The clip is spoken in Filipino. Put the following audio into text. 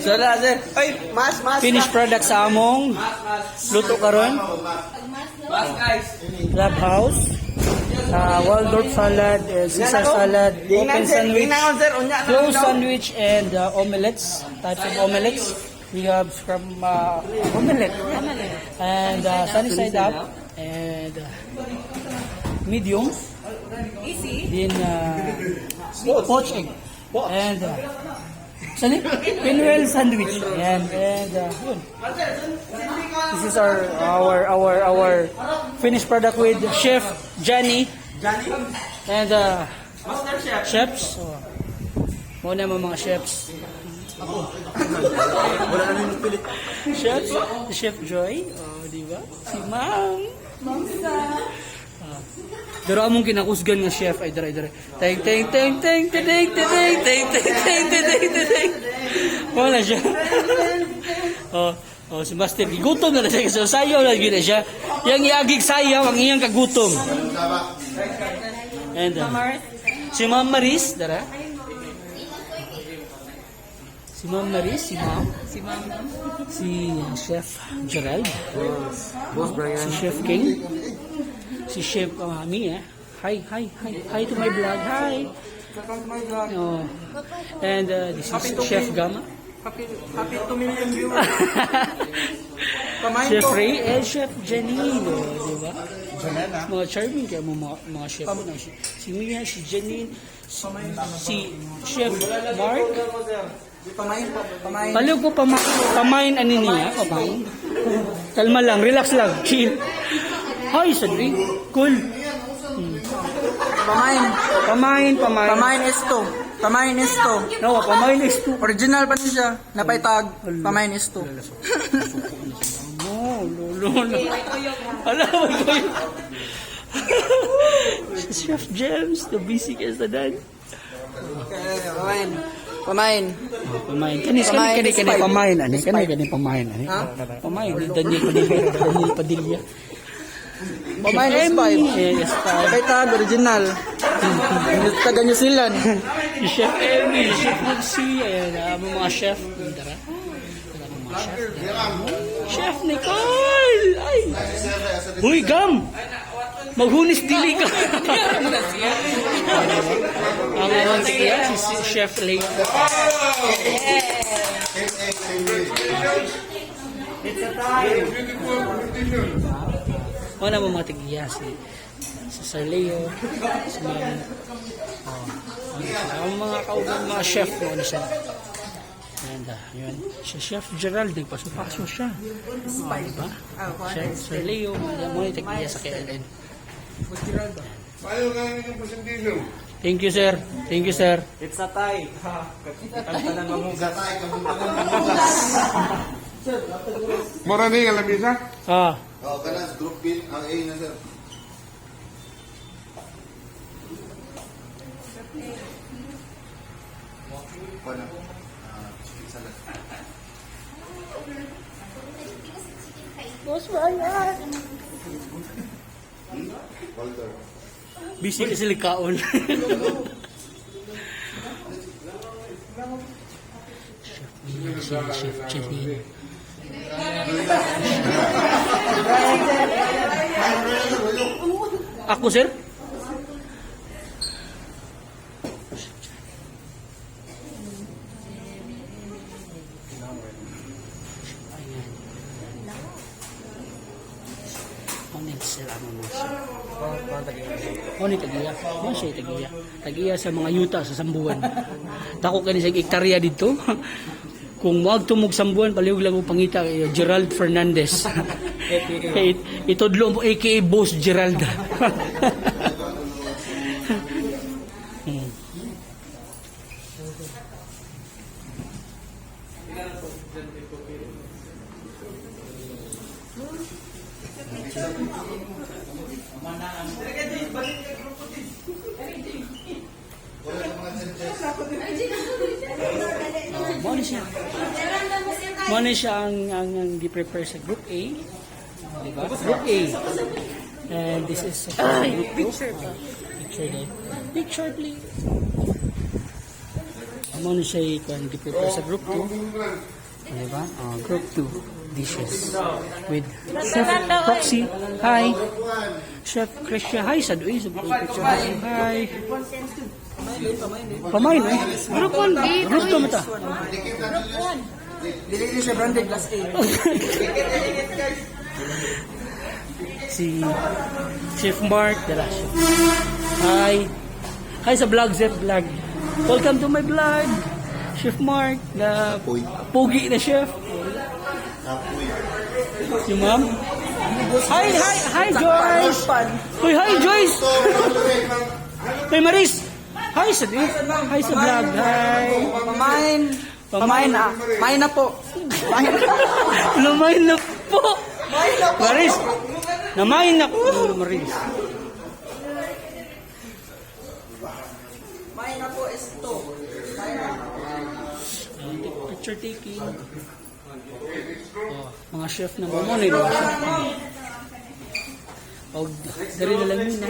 So na sir. Ay, mas. Finished product sa among luto karon. Mas guys. Clubhouse. Waldorf salad, Caesar salad, open sandwich, closed sandwich, and omelettes. Types of omelettes. We have scrub omelette and sunny side up and medium. Then poached egg and pinwheel sandwich. And yun. This is our finished product with Chef Johnny and chefs. Muna mo mga chefs. Chefs, Chef Joy, di ba? Si Ma'am. Pero among kinakusgan nga chef ay dere. Teng. Wala siya. Si Master, gutom na siya. So, sayaw na gina siya. Yang iagig sayaw, ang iyang kagutom. And si Ma'am Maris, dara. Si Ma'am Maris, si Ma'am. Si Chef Gerald. Si Chef King. Si Chef Mami, Hi to my vlog. Hi. And this is Chef Gama. Happy 2 million viewers. Chef Ray and Chef Janine, di ba? Mga charming kayo mga chef. Si Mia, si Janine, si Chef Mark. Pamain. Paliw ko pamain ani niya, pamain. Kalma lang, relax lang, chill. Hi, Sadri. Cool. Pamain. Pamain is to. No, pamain is to. Original pa niya. Napaitag. Pamain is to. Lolo. Alam mo ko yun. Chef James, the basic is the done. Pamain. Kani pamain ani. Pamain. Daniel Padilla. Pamain is 5. Yes, 5. Napaitag. Original. Taga New Zealand. Si Chef Emmy, Chef Lucy, ayan, mga chef. Chef Nicole! Ay! Huy, Gam! Maghunis dili ka! Ang mantikiya, si Chef Lake. It's a time! Wala mo mga tigiya, si Sir Leo, si Ma'am. Ang mga kauban, mga chef mo, ano siya. Yun. Si Chef Gerald, nagpasupaso siya. Diba? Chef Sir Leo, mo yung tigiya sa KLN. Thank you, sir. It's a tie. Kanta ng mamugas. Morani ang lamisa? Kanas group B ang A na sir. Boss Ryan! Walter. Busy kasi likaon. Chef Janine. Ako, sir? Tagiya sa mga yuta sa Sambuan. Dako kani sa hektarya dito. Kung magtumog Sambuan, palihog lang mo pangita kay Gerald Fernandez. Itodlo mo aka Boss Gerald. Muna siya ang di-prepare sa Group A. Diba? Group A. And this is picture. Picture please. Muna siya i-prepare sa group 2. Diba? Group 2 dishes with Chef Roxy. Hi. Chef Krisha. Hi. Sadoy. Hi. Pamain eh. Group 1. Group 2 mata. Dili siya branded class A. Si Chef Mark. Dala siya. Hi. Hi sa vlog, Chef Vlog. Welcome to my vlog. Chef Mark. Na pogi na chef. Si Ma'am. Hi Joyce. Uy, hi Joyce. Hey Maris. Hi sa vlog. Hi. Pamain na po. Namain na po. Maris. Namain na po. Maris. Main na po esto. Picture taking. Mga chef na mamunay. O, dari na lang yun.